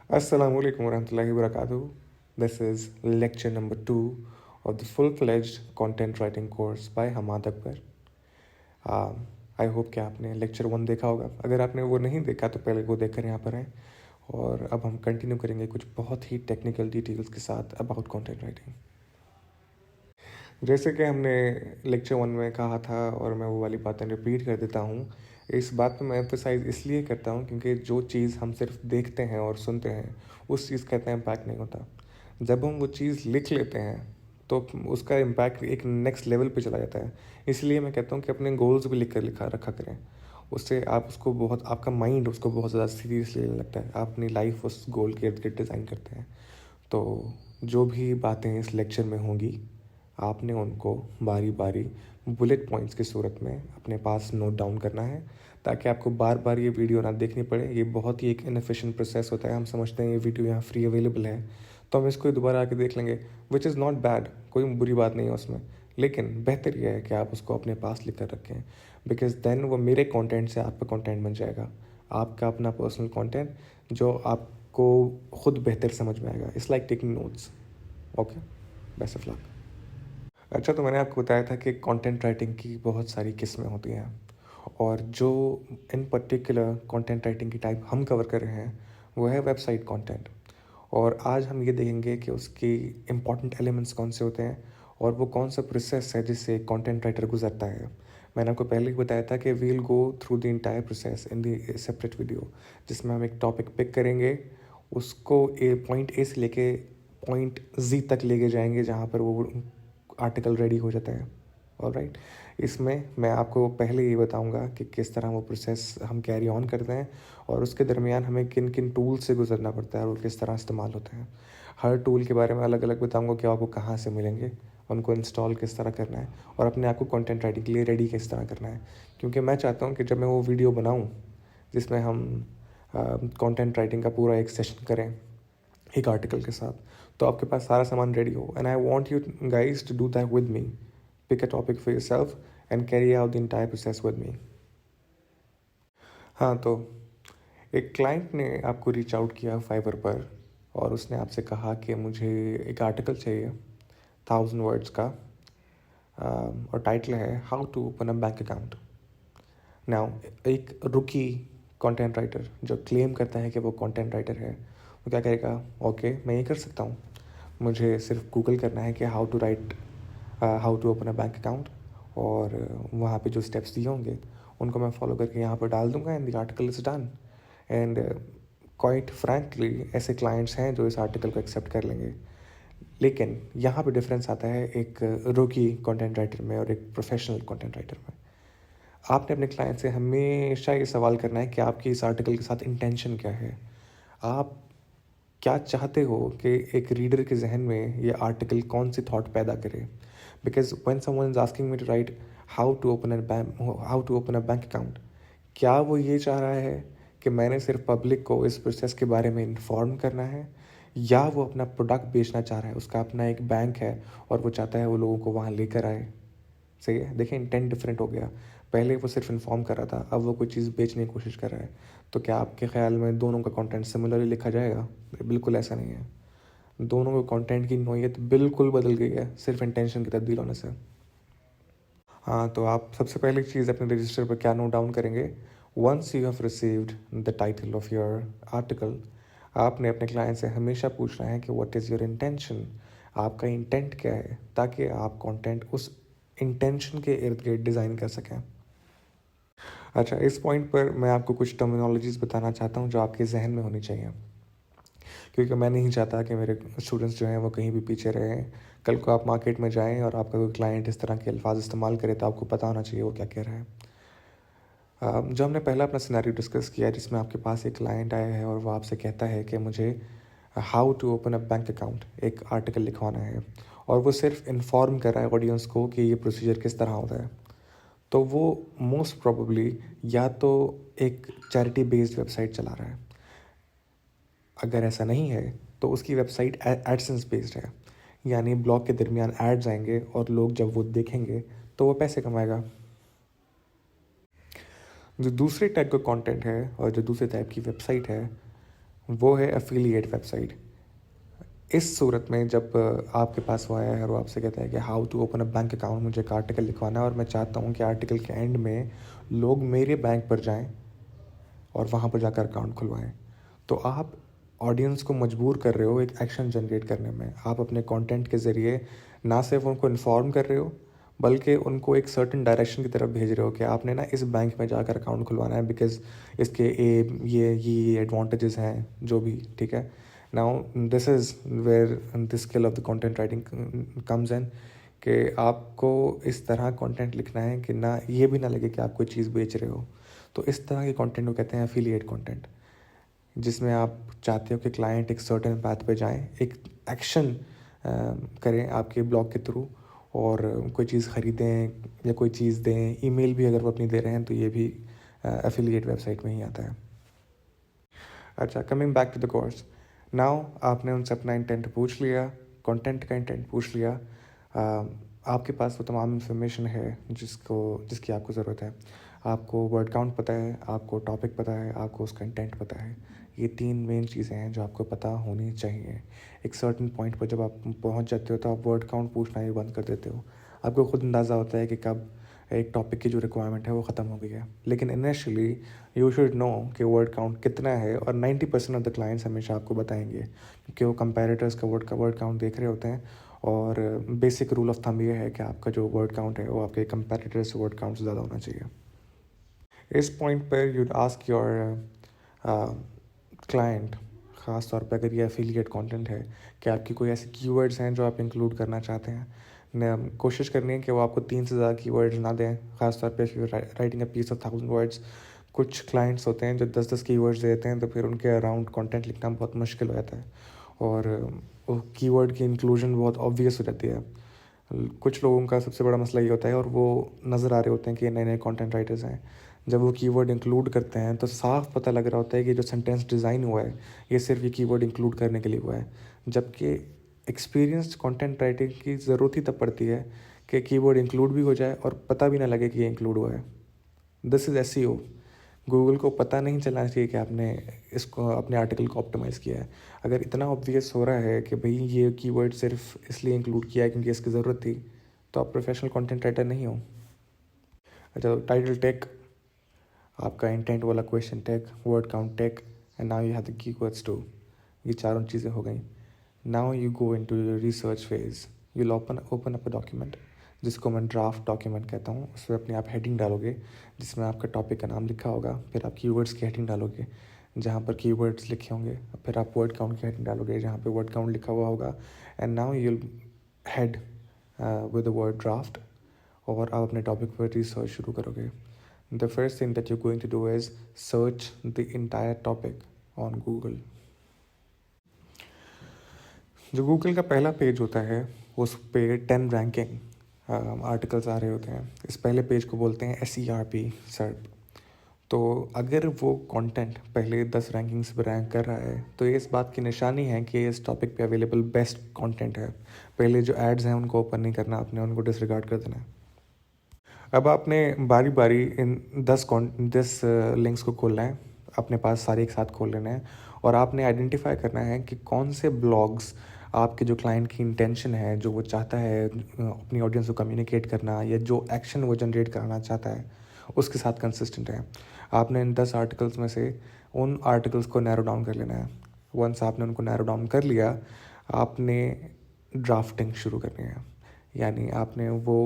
Assalamu alaikum warahmatullahi wabarakatuh. This is lecture number 2 of the full-fledged content writing course by Hamad Akbar. I hope कि आपने lecture 1 देखा होगा। अगर आपने वो नहीं देखा तो पहले वो देखकर यहाँ पर आएँ। और अब हम कंटिन्यू करेंगे कुछ बहुत ही टेक्निकल डिटेल्स के साथ अबाउट कंटेंट राइटिंग। जैसे कि हमने लेक्चर 1 में कहा था और मैं वो वाली बातें रिपीट कर देता हूँ। इस बात पे मैं एम्फसाइज़ इसलिए करता हूँ क्योंकि जो चीज़ हम सिर्फ देखते हैं और सुनते हैं उस चीज़ का इतना इम्पैक्ट नहीं होता। जब हम वो चीज़ लिख लेते हैं तो उसका इम्पैक्ट एक नेक्स्ट लेवल पे चला जाता है। इसलिए मैं कहता हूँ कि अपने गोल्स भी लिख कर लिखा रखा करें। उससे आप उसको बहुत आपका माइंड उसको बहुत ज़्यादा सीरियसली लेने लगता है। आप अपनी लाइफ उस गोल के इर्द गिर्द डिज़ाइन करते हैं। तो जो भी बातें इस लेक्चर में होंगी आपने उनको बारी बारी बुलेट पॉइंट्स की सूरत में अपने पास नोट डाउन करना है, ताकि आपको बार बार ये वीडियो ना देखनी पड़े। ये बहुत ही एक इनएफिशिएंट प्रोसेस होता है। हम समझते हैं ये वीडियो यहाँ फ्री अवेलेबल है तो हम इसको दोबारा आके देख लेंगे, विच इज़ नॉट बैड, कोई बुरी बात नहीं है उसमें। लेकिन बेहतर यह है कि आप उसको अपने पास लिख कर रखें, बिकॉज देन वो मेरे कंटेंट से आपका कंटेंट बन जाएगा, आपका अपना पर्सनल कंटेंट जो आपको खुद बेहतर समझ में आएगा। It's like taking notes. Okay, best of luck. अच्छा, तो मैंने आपको बताया था कि कंटेंट राइटिंग की बहुत सारी किस्में होती हैं, और जो इन पर्टिकुलर कंटेंट राइटिंग की टाइप हम कवर कर रहे हैं वो है वेबसाइट कंटेंट। और आज हम ये देखेंगे कि उसकी इम्पॉर्टेंट एलिमेंट्स कौन से होते हैं और वो कौन सा प्रोसेस है जिससे कंटेंट राइटर गुजरता है। मैंने आपको पहले ही बताया था कि we'll go through the entire process in the separate video, जिसमें हम एक टॉपिक पिक करेंगे, उसको पॉइंट ए से लेके पॉइंट जी तक लेके जाएंगे जहाँ पर वो आर्टिकल रेडी हो जाता है। ऑलराइट, इसमें मैं आपको पहले ये बताऊंगा कि किस तरह वो प्रोसेस हम कैरी ऑन करते हैं और उसके दरमियान हमें किन किन टूल से गुजरना पड़ता है और किस तरह इस्तेमाल होते हैं। हर टूल के बारे में अलग अलग बताऊंगा कि आपको कहाँ से मिलेंगे, उनको इंस्टॉल किस तरह करना है और अपने आप को कंटेंट राइटिंग के लिए रेडी किस तरह करना है। क्योंकि मैं चाहता हूँ कि जब मैं वो वीडियो बनाऊँ जिसमें हम कंटेंट राइटिंग का पूरा एक सेशन करें एक आर्टिकल के साथ, तो आपके पास सारा सामान रेडी हो। And I want you guys to do that with me. Pick a topic for yourself and carry out the entire process with me. हाँ, तो एक क्लाइंट ने आपको रीच आउट किया फाइवर पर और उसने आपसे कहा कि मुझे एक आर्टिकल चाहिए 1000 वर्ड्स का, और टाइटल है how to open a bank account. Now एक रुकी कंटेंट राइटर जो क्लेम करता है कि वो कंटेंट राइटर है, वो क्या करेगा? ओके, मैं ये कर सकता हूँ, मुझे सिर्फ गूगल करना है कि how to open a bank account, और वहाँ पे जो स्टेप्स दिए होंगे उनको मैं फॉलो करके यहाँ पर डाल दूंगा and the article is done. And quite frankly ऐसे क्लाइंट्स हैं जो इस आर्टिकल को एक्सेप्ट कर लेंगे। लेकिन यहाँ पे डिफरेंस आता है एक रोकी कंटेंट राइटर में और एक प्रोफेशनल कंटेंट राइटर में। आपने अपने क्लाइंट से हमेशा ये सवाल करना है कि आपकी इस आर्टिकल के साथ इंटेंशन क्या है। आप क्या चाहते हो कि एक रीडर के जहन में ये आर्टिकल कौन सी थॉट पैदा करे। Because when someone is asking me to write how to open a bank account, क्या वो ये चाह रहा है कि मैंने सिर्फ पब्लिक को इस प्रोसेस के बारे में इन्फॉर्म करना है, या वो अपना प्रोडक्ट बेचना चाह रहा है, उसका अपना एक बैंक है और वो चाहता है वो लोगों को वहाँ लेकर आए। सही है, देखिए इंटेंट डिफरेंट हो गया। पहले वो सिर्फ इन्फॉर्म कर रहा था, अब वो कोई चीज़ बेचने की कोशिश कर रहा है। तो क्या आपके ख्याल में दोनों का कंटेंट सिमिलरली लिखा जाएगा? बिल्कुल ऐसा नहीं है। दोनों के कंटेंट की नोयत बिल्कुल बदल गई है सिर्फ इंटेंशन की तब्दील होने से। हाँ, तो आप सबसे पहली चीज़ अपने रजिस्टर पर क्या नोट डाउन करेंगे? Once you have received the title of your article, आपने अपने क्लाइंट से हमेशा पूछना है कि व्हाट इज़ योर इंटेंशन, आपका इंटेंट क्या है, ताकि आप कंटेंट उस इंटेंशन के इर्द गिर्द डिज़ाइन कर सकें। अच्छा, इस पॉइंट पर मैं आपको कुछ टर्मिनोलॉजीज़ बताना चाहता हूँ जो आपके जहन में होनी चाहिए, क्योंकि मैं नहीं चाहता कि मेरे स्टूडेंट्स जो हैं वो कहीं भी पीछे रहें। कल को आप मार्केट में जाएं और आपका कोई क्लाइंट इस तरह के अल्फाज इस्तेमाल करे तो आपको पता होना चाहिए वो क्या कह रहा है। जो हमने पहला अपना सिनेरियो डिस्कस किया जिसमें आपके पास एक क्लाइंट आया है और वो आपसे कहता है कि मुझे how to open a bank account एक आर्टिकल लिखवाना है, और वो सिर्फ इन्फॉर्म कर रहा है ऑडियंस को कि ये प्रोसीजर किस तरह होता है, तो वो मोस्ट प्रोबेबली या तो एक चैरिटी बेस्ड वेबसाइट चला रहा है। अगर ऐसा नहीं है तो उसकी वेबसाइट एडसेंस बेस्ड है, यानी ब्लॉग के दरमियान एड्स आएंगे और लोग जब वो देखेंगे तो वो पैसे कमाएगा। जो दूसरे टाइप का कंटेंट है और जो दूसरे टाइप की वेबसाइट है वो है एफिलिएट वेबसाइट। इस सूरत में जब आपके पास वो आया है और वो आपसे कहता है कि how to open a bank account, मुझे एक आर्टिकल लिखवाना है और मैं चाहता हूँ कि आर्टिकल के एंड में लोग मेरे बैंक पर जाएं और वहाँ पर जाकर अकाउंट खुलवाएं, तो आप ऑडियंस को मजबूर कर रहे हो एक एक्शन जनरेट करने में। आप अपने कंटेंट के ज़रिए ना सिर्फ उनको इन्फॉर्म कर रहे हो, बल्कि उनको एक सर्टेन डायरेक्शन की तरफ भेज रहे हो कि आपने ना इस बैंक में जाकर अकाउंट खुलवाना है, बिकॉज इसके ये एडवांटेजेस हैं जो भी, ठीक है। Now this is where the skill of the content writing comes in, कि आपको इस तरह कंटेंट लिखना है कि ना ये भी ना लगे कि आप कोई चीज़ बेच रहे हो। तो इस तरह के कंटेंट को कहते हैं एफिलिएट कंटेंट, जिसमें आप चाहते हो कि क्लाइंट एक सर्टेन पाथ पे जाएं, एक एक्शन करें आपके ब्लॉग के थ्रू, और कोई चीज़ ख़रीदें या कोई चीज़ दें। ईमेल भी अगर वो अपनी दे रहे हैं तो ये भी एफिलिएट वेबसाइट में ही आता है। अच्छा, coming back to the course, now आपने उनसे अपना इंटेंट पूछ लिया, कंटेंट का इंटेंट पूछ लिया, आपके पास वो तमाम इन्फॉर्मेशन है जिसकी आपको ज़रूरत है। आपको वर्ड काउंट पता है, आपको टॉपिक पता है, आपको उसका इंटेंट पता है। ये 3 मेन चीज़ें हैं जो आपको पता होनी चाहिए। एक सर्टेन पॉइंट पर जब आप पहुंच जाते हो तो आप वर्ड काउंट पूछना ही बंद कर देते हो। आपको खुद अंदाज़ा होता है कि कब एक टॉपिक की जो रिक्वायरमेंट है वो ख़त्म हो गई है। लेकिन इनिशियली यू शुड नो कि वर्ड काउंट कितना है, और 90% ऑफ द क्लाइंट्स हमेशा आपको बताएंगे, क्योंकि वो कंपेरेटर्स का वर्ड काउंट देख रहे होते हैं। और बेसिक रूल ऑफ थंब ये है कि आपका जो वर्ड काउंट है वो आपके कंपेरेटर्स वर्ड काउंट से ज़्यादा होना चाहिए। इस पॉइंट पर यूड आस्क योर क्लाइंट, ख़ास तौर पे अगर ये एफिलिएट कंटेंट है, कि आपकी कोई ऐसे कीवर्ड्स हैं जो आप इंक्लूड करना चाहते हैं। कोशिश करनी है कि वो आपको 3 से ज़्यादा कीवर्ड्स ना दें, ख़ास तौर पे if you writing a piece of 1000 words. कुछ क्लाइंट्स होते हैं जो 10-10 कीवर्ड्स देते हैं, तो फिर उनके अराउंड कंटेंट लिखना बहुत मुश्किल हो जाता है, और वो कीवर्ड की इंक्लूजन बहुत ऑब्वियस हो जाती है। कुछ लोगों का सबसे बड़ा मसला ये होता है, और वो नज़र आ रहे होते हैं कि नए नए कंटेंट राइटर्स हैं, जब वो कीवर्ड इंक्लूड करते हैं तो साफ पता लग रहा होता है कि जो सेंटेंस डिज़ाइन हुआ है ये सिर्फ ये कीवर्ड इंक्लूड करने के लिए हुआ है। जबकि एक्सपीरियंस्ड कंटेंट राइटिंग की ज़रूरत ही तब पड़ती है कि कीवर्ड इंक्लूड भी हो जाए और पता भी ना लगे कि ये इंक्लूड हुआ है। This is SEO. गूगल को पता नहीं चलना चाहिए कि आपने इसको अपने आर्टिकल को ऑप्टिमाइज़ किया है। अगर इतना ऑब्वियस हो रहा है कि भाई ये कीवर्ड सिर्फ इसलिए इंक्लूड किया है क्योंकि इसकी ज़रूरत थी, तो आप प्रोफेशनल कंटेंट राइटर नहीं हो। अच्छा, टाइटल टैग, आपका इंटेंट वाला question tag, word count tag, and now you have the keywords too. ये चारों चीज़ें हो गई। Now you go into your research phase. You open up a document, जिसको मैं ड्राफ्ट डॉक्यूमेंट कहता हूँ। उसमें अपने आप हेडिंग डालोगे जिसमें आपका टॉपिक का नाम लिखा होगा, फिर आप कीवर्ड्स की हेडिंग डालोगे जहाँ पर कीवर्ड्स लिखे होंगे, फिर आप वर्ड काउंट की हेडिंग डालोगे जहाँ पे वर्ड काउंट लिखा हुआ होगा, and now you'll head with the word draft, और आप अपने टॉपिक पर रिसर्च शुरू करोगे। The first thing that you're going to do is search the entire topic on Google. जो गूगल का पहला पेज होता है उस पे 10 रैंकिंग आर्टिकल्स आ रहे होते हैं। इस पहले पेज को बोलते हैं SERP, सर्प। तो अगर वो कंटेंट पहले 10 रैंकिंग्स पर रैंक कर रहा है तो ये इस बात की निशानी है कि इस टॉपिक पे अवेलेबल बेस्ट कंटेंट है। पहले जो एड्स हैं उनको ओपन नहीं करना, आपने उनको डिसरिगार्ड कर देना है। अब आपने बारी बारी इन 10 लिंक्स को खोलना है, अपने पास सारे एक साथ खोल लेना है, और आपने आइडेंटिफाई करना है कि कौन से ब्लॉग्स आपके जो क्लाइंट की इंटेंशन है, जो वो चाहता है अपनी ऑडियंस को कम्युनिकेट करना, या जो एक्शन वो जनरेट करना चाहता है उसके साथ कंसिस्टेंट है। आपने इन 10 आर्टिकल्स में से उन आर्टिकल्स को नैरो डाउन कर लेना है। वंस आपने उनको नैरो डाउन कर लिया, आपने ड्राफ्टिंग शुरू करनी है। यानी आपने वो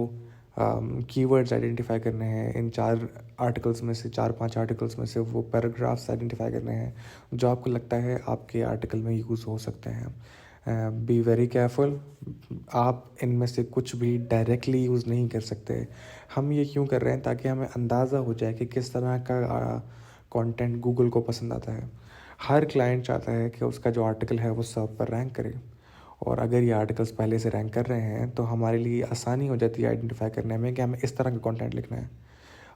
कीवर्ड्स आइडेंटिफाई करने हैं। इन 4 आर्टिकल्स में से 4-5 आर्टिकल्स में से वो पैराग्राफ्स आइडेंटिफाई करने हैं जो आपको लगता है आपके आर्टिकल में यूज़ हो सकते हैं। बी वेरी केयरफुल, आप इनमें से कुछ भी डायरेक्टली यूज़ नहीं कर सकते। हम ये क्यों कर रहे हैं? ताकि हमें अंदाज़ा हो जाए कि किस तरह का कंटेंट गूगल को पसंद आता है। हर क्लाइंट चाहता है कि उसका जो आर्टिकल है वो सर्व पर रैंक करे, और अगर ये आर्टिकल्स पहले से रैंक कर रहे हैं तो हमारे लिए आसानी हो जाती है आइडेंटिफाई करने में कि हमें इस तरह का कंटेंट लिखना है।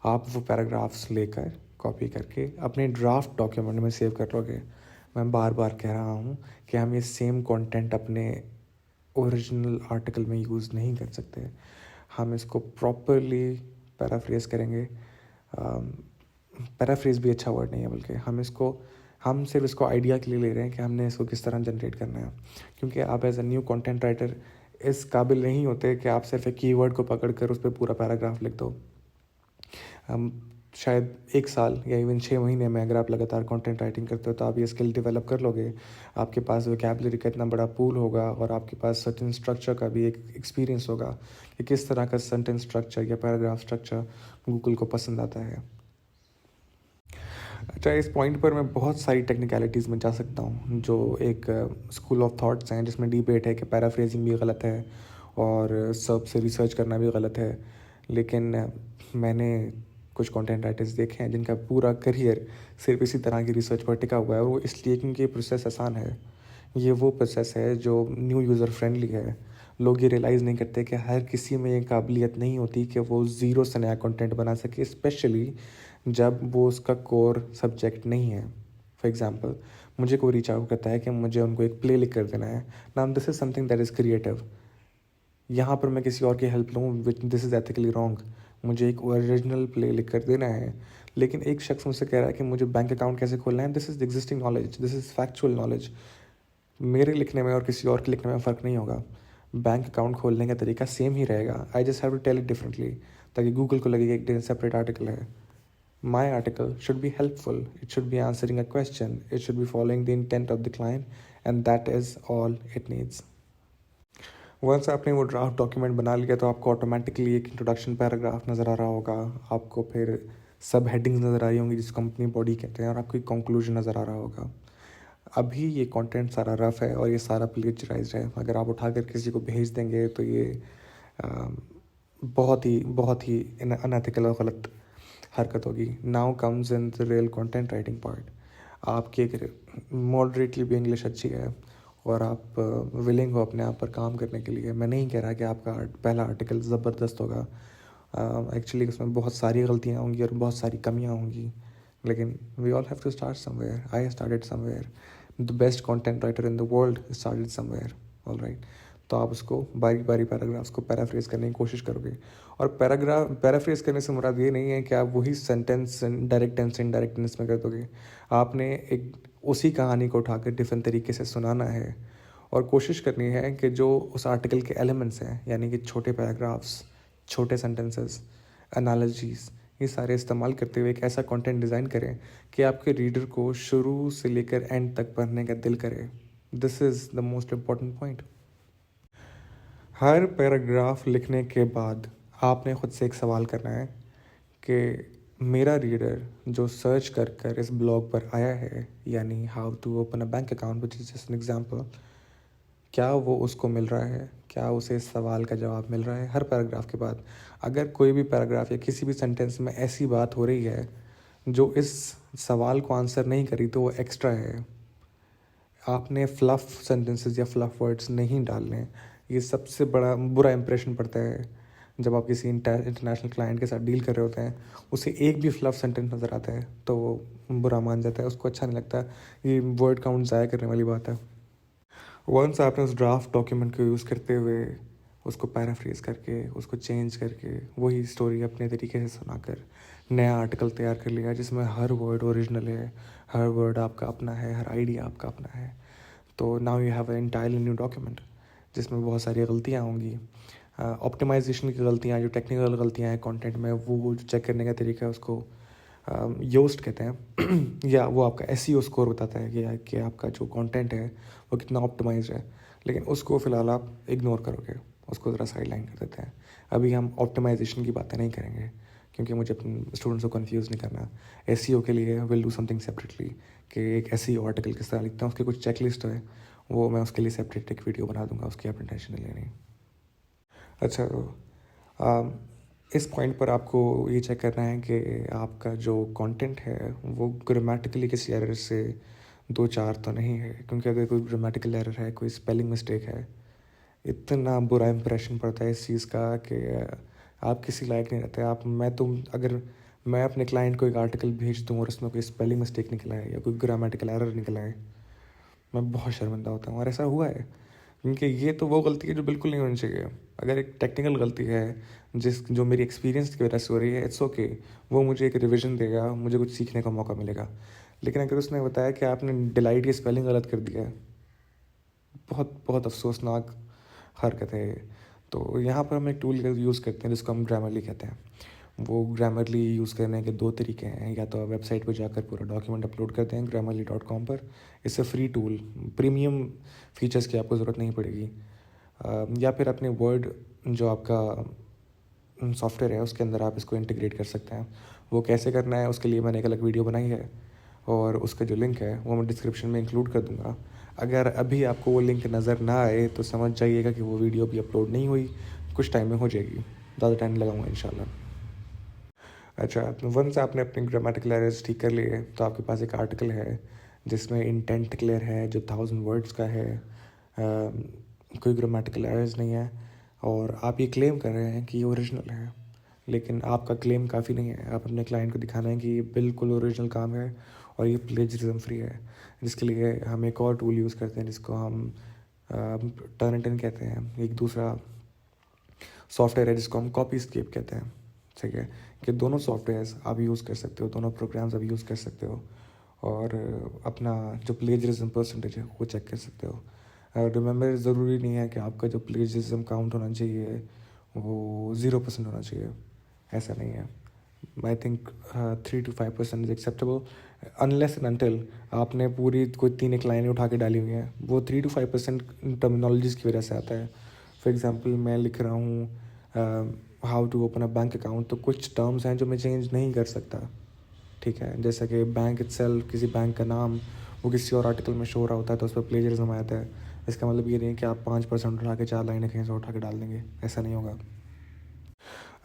आप वो पैराग्राफ्स लेकर कॉपी करके अपने ड्राफ्ट डॉक्यूमेंट में सेव कर लोगे। मैं बार बार कह रहा हूँ कि हम ये सेम कंटेंट अपने ओरिजिनल आर्टिकल में यूज़ नहीं कर सकते। हम इसको प्रॉपरली पैराफ्रेज करेंगे। पैराफ्रेज भी अच्छा वर्ड नहीं है, बल्कि हम सिर्फ इसको आइडिया के लिए ले रहे हैं कि हमने इसको किस तरह जनरेट करना है, क्योंकि आप as a new content writer इस काबिल नहीं होते कि आप सिर्फ एक कीवर्ड को पकड़ कर उस पर पूरा पैराग्राफ लिख दो। हम शायद 1 साल या इवन 6 महीने में अगर आप लगातार कंटेंट राइटिंग करते हो तो आप ये स्किल डेवलप कर लोगे। आपके पास वोकैबुलरी का इतना बड़ा पूल होगा और आपके पास सर्टेन स्ट्रक्चर का भी एक एक्सपीरियंस होगा कि किस तरह का सेंटेंस स्ट्रक्चर या पैराग्राफ स्ट्रक्चर गूगल को पसंद आता है। अच्छा, इस पॉइंट पर मैं बहुत सारी टेक्निकलिटीज़ में जा सकता हूँ, जो एक स्कूल ऑफ थॉट्स हैं जिसमें डिबेट है कि पैराफ्रेजिंग भी गलत है और सब से रिसर्च करना भी गलत है। लेकिन मैंने कुछ कंटेंट राइटर्स देखे हैं जिनका पूरा करियर सिर्फ इसी तरह की रिसर्च पर टिका हुआ है, और वो इसलिए क्योंकि ये प्रोसेस आसान है। ये वो प्रोसेस है जो न्यू यूज़र फ्रेंडली है। लोग ये रियलाइज़ नहीं करते कि हर किसी में ये काबिलियत नहीं होती कि वो ज़ीरो से नया कंटेंट बना सके, स्पेशली जब वो उसका कोर सब्जेक्ट नहीं है। फॉर एग्ज़ाम्पल, मुझे कोई रीच आउट करता है कि मुझे उनको एक प्ले लिख कर देना है। Now this is something that is creative. यहाँ पर मैं किसी और की हेल्प लूँ, which this is ethically wrong. मुझे एक ओरिजिनल प्ले लिख कर देना है, लेकिन एक शख्स मुझसे कह रहा है कि मुझे बैंक अकाउंट कैसे खोलना है। This is existing knowledge, this is factual knowledge. मेरे लिखने में और किसी और के लिखने में फ़र्क नहीं होगा। बैंक अकाउंट खोलने का तरीका सेम ही रहेगा। I just have to tell it differently, ताकि गूगल को लगेगा एक सेपरेट आर्टिकल है। My article should be helpful, it should be answering a question, it should be following the intent of the client, and that is all it needs. वंस आपने वो draft document बना लिया तो आपको ऑटोमेटिकली एक introduction paragraph नज़र आ रहा होगा, आपको फिर सब हेडिंग्स नज़र आ रही होंगी जिसको कंपनी बॉडी कहते हैं, और आपको एक कंक्लूजन नज़र आ रहा होगा। अभी ये कंटेंट सारा रफ है और ये सारा प्लेजराइज्ड है। अगर आप उठाकर किसी को भेज देंगे तो ये बहुत ही अनएथिकल और ग़लत हरकत होगी। Now comes in the real content writing part. आपकी एक मॉडरेटली भी इंग्लिश अच्छी है और आप विलिंग हो अपने आप पर काम करने के लिए। मैं नहीं कह रहा कि आपका पहला आर्टिकल ज़बरदस्त होगा। एक्चुअली उसमें बहुत सारी गलतियाँ होंगी और बहुत सारी कमियाँ होंगी, लेकिन we all have to start somewhere. I started somewhere. The best content writer in the world started somewhere. All right, तो आप उसको बारी बारी पैराग्राफ्स को पैराफ्रेज करने की कोशिश करोगे। और पैराफ्रेज करने से मुराद ये नहीं है कि आप वही sentence direct tense indirect tense में कर दोगे। आपने एक उसी कहानी को उठाकर डिफरेंट तरीके से सुनाना है और कोशिश करनी है कि जो उस आर्टिकल के एलिमेंट्स हैं, यानी कि छोटे पैराग्राफ्स, छोटे सेंटेंसेस, एनालॉजीज़, ये सारे इस्तेमाल करते हुए एक ऐसा कंटेंट डिज़ाइन करें कि आपके रीडर को शुरू से लेकर एंड तक पढ़ने का दिल करे। This is the most important point. Her paragraph लिखने के बाद आपने ख़ुद से एक सवाल करना है कि मेरा रीडर जो सर्च कर कर इस ब्लॉग पर आया है, यानी how to open a bank account which is just an example, क्या वो उसको मिल रहा है? क्या उसे इस सवाल का जवाब मिल रहा है? हर पैराग्राफ के बाद अगर कोई भी पैराग्राफ या किसी भी सेंटेंस में ऐसी बात हो रही है जो इस सवाल को आंसर नहीं करी, तो वो एक्स्ट्रा है। आपने फ्लफ सेंटेंसेस या फ्लफ वर्ड्स नहीं डालने। ये सबसे बड़ा बुरा इंप्रेशन पड़ता है जब आप किसी इंटरनेशनल क्लाइंट के साथ डील कर रहे होते हैं। उसे एक भी फ्लफ सेंटेंस नज़र आता है तो वो बुरा मान जाता है, उसको अच्छा नहीं लगता। ये वर्ड काउंट ज़ाया करने वाली बात है। वंस आपने उस ड्राफ्ट डॉक्यूमेंट को यूज़ करते हुए उसको पैराफ्रेज करके, उसको चेंज करके, वही स्टोरी अपने तरीके से सुनाकर नया आर्टिकल तैयार कर लिया जिसमें हर वर्ड ओरिजिनल है, हर वर्ड आपका अपना है, हर आइडिया आपका अपना है, तो now you have an entirely new document जिसमें बहुत सारी गलतियाँ होंगी। ऑप्टिमाइजेशन की गलतियाँ, जो टेक्निकल गलतियाँ हैं कंटेंट में, वो चेक करने का तरीका है उसको योस्ट कहते हैं या वो आपका एसईओ स्कोर बताता है कि आपका जो कंटेंट है वो कितना ऑप्टिमाइज है। लेकिन उसको फ़िलहाल आप इग्नोर करोगे, उसको ज़रा साइड लाइन कर देते हैं। अभी हम ऑप्टिमाइजेशन की बातें नहीं करेंगे क्योंकि मुझे अपने स्टूडेंट्स को कंफ्यूज नहीं करना। एसईओ के लिए विल डू समथिंग सेपरेटली कि एक एसईओ आर्टिकल किस तरह लिखते हैं, उसके कुछ चेकलिस्ट है, वो मैं उसके लिए सेपरेट एक वीडियो बना दूंगा, उसकी आप टेंशन नहीं लेनी। अच्छा, इस पॉइंट पर आपको ये चेक करना है कि आपका जो कंटेंट है वो ग्रामेटिकली किसी एरर से 2-4 तो नहीं है, क्योंकि अगर कोई ग्रामेटिकल एरर है, कोई स्पेलिंग मिस्टेक है, इतना बुरा इंप्रेशन पड़ता है इस चीज़ का कि आप किसी लायक नहीं रहते। अगर मैं अपने क्लाइंट को एक आर्टिकल भेज दूँ और उसमें कोई स्पेलिंग मिस्टेक निकला है या कोई ग्रामेटिकल एरर निकला है, मैं बहुत शर्मिंदा होता हूँ। और ऐसा हुआ है क्योंकि ये तो वो गलती है जो बिल्कुल नहीं होनी चाहिए। अगर एक टेक्निकल गलती है जो मेरी एक्सपीरियंस की वजह से हो रही है, इट्स ओके, वो मुझे एक रिवीजन देगा, मुझे कुछ सीखने का मौका मिलेगा। लेकिन अगर उसने बताया कि आपने डिलाइट की स्पेलिंग गलत कर दिया है, बहुत बहुत अफसोसनाक हरकत है ये। तो यहाँ पर हम एक टूल यूज़ करते हैं जिसको हम ग्रामरली कहते हैं। वो ग्रामरली यूज़ करने के दो तरीके हैं, या तो आप वेबसाइट पर जाकर पूरा डॉक्यूमेंट अपलोड करते हैं grammarly.com पर। इससे फ्री टूल, प्रीमियम फीचर्स की आपको ज़रूरत नहीं पड़ेगी। या फिर अपने वर्ड जो आपका सॉफ्टवेयर है उसके अंदर आप इसको इंटीग्रेट कर सकते हैं। वो कैसे करना है उसके लिए मैंने एक अलग वीडियो बनाई है, और उसका जो लिंक है वो मैं डिस्क्रिप्शन में इंक्लूड कर दूँगा। अगर अभी आपको वो लिंक नज़र ना आए तो समझ जाइएगा कि वो वीडियो अभी अपलोड नहीं हुई, कुछ टाइम में हो जाएगी, ज़्यादा टाइम लगाऊंगा इंशाल्लाह। अच्छा, तो वंस आपने अपने ग्रामेटिकल एरर्स ठीक कर लिए तो आपके पास एक आर्टिकल है जिसमें इंटेंट क्लियर है, जो 1000 वर्ड्स का है, कोई ग्रामेटिकल एरर्स नहीं है, और आप ये क्लेम कर रहे हैं कि ये ओरिजिनल है। लेकिन आपका क्लेम काफ़ी नहीं है, आप अपने क्लाइंट को दिखाना है कि ये बिल्कुल ओरिजिनल काम है और ये प्लेजरिज्म फ्री है। जिसके लिए हम एक और टूल यूज़ करते हैं जिसको हम टर्निटन कहते हैं। एक दूसरा सॉफ्टवेयर है जिसको हम कॉपीस्केप कहते हैं। ठीक है, कि दोनों सॉफ्टवेयर्स आप यूज़ कर सकते हो, दोनों प्रोग्राम्स आप यूज़ कर सकते हो, और अपना जो प्लेजरिज्म परसेंटेज है वो चेक कर सकते हो। रिमेंबर, ज़रूरी नहीं है कि आपका जो प्लेजरिज्म काउंट होना चाहिए वो 0% होना चाहिए, ऐसा नहीं है। I think 3 to 5% is acceptable, unless and until आपने पूरी कोई 3 लाइनें उठा के डाली हुई हैं। वो 3 to 5% टर्मिनोलॉजीज़ की वजह से आता है। फॉर एग्ज़ाम्पल, मैं लिख रहा हूँ how to open a bank account, तो कुछ टर्म्स हैं जो मैं चेंज नहीं कर सकता। ठीक है, जैसा कि बैंक इटसेल्फ, किसी बैंक का नाम वो किसी और आर्टिकल में शो हो रहा होता है तो उस पर प्लेजरिज्म आता है। इसका मतलब ये नहीं है कि आप 5% उठा के 4 लाइनें कहीं से उठा के डाल देंगे, ऐसा नहीं होगा।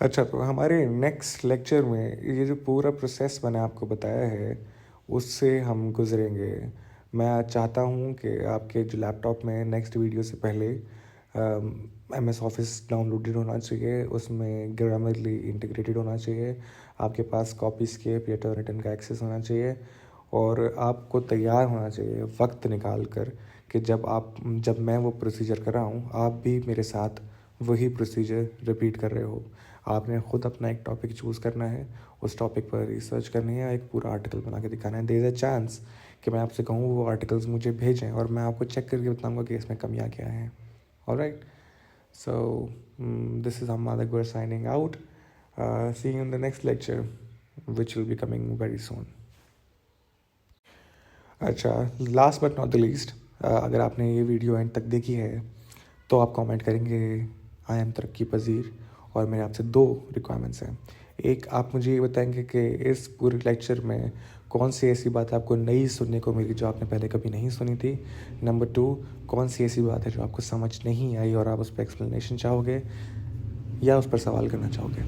अच्छा, तो हमारे नेक्स्ट लेक्चर में ये जो पूरा प्रोसेस मैंने आपको बताया है उससे हम गुजरेंगे। मैं चाहता हूँ कि आपके जो लैपटॉप में नेक्स्ट वीडियो से पहले MS ऑफिस डाउनलोडेड होना चाहिए, उसमें ग्रामरली इंटीग्रेटेड होना चाहिए, आपके पास कॉपीस्केप या टर्निटन का एक्सेस होना चाहिए, और आपको तैयार होना चाहिए वक्त निकाल कर कि जब मैं वो प्रोसीजर कर रहा हूँ आप भी मेरे साथ वही प्रोसीजर रिपीट कर रहे हो। आपने ख़ुद अपना एक टॉपिक चूज़ करना है, उस टॉपिक पर रिसर्च करनी है, एक पूरा आर्टिकल बना के दिखाना है। देयर इज़ अ चांस कि मैं आपसे कहूँ वो आर्टिकल्स मुझे भेजें और मैं आपको चेक करके बताऊँगा कि इसमें कमियाँ क्या हैं। Alright, so this is Ahmad Akbar signing out. See you in the next lecture which will be coming very soon. अच्छा, last but not the least, अगर आपने ये वीडियो एंड तक देखी है तो आप कमेंट करेंगे आई एम तरक्की पजीर, और मेरे आपसे 2 रिक्वायरमेंट्स हैं। एक, आप मुझे ये बताएंगे कि इस पूरे लेक्चर में कौन सी ऐसी बात आपको नई सुनने को मिली जो आपने पहले कभी नहीं सुनी थी। नंबर 2, कौन सी ऐसी बात है जो आपको समझ नहीं आई और आप उस पर एक्सप्लेनेशन चाहोगे या उस पर सवाल करना चाहोगे।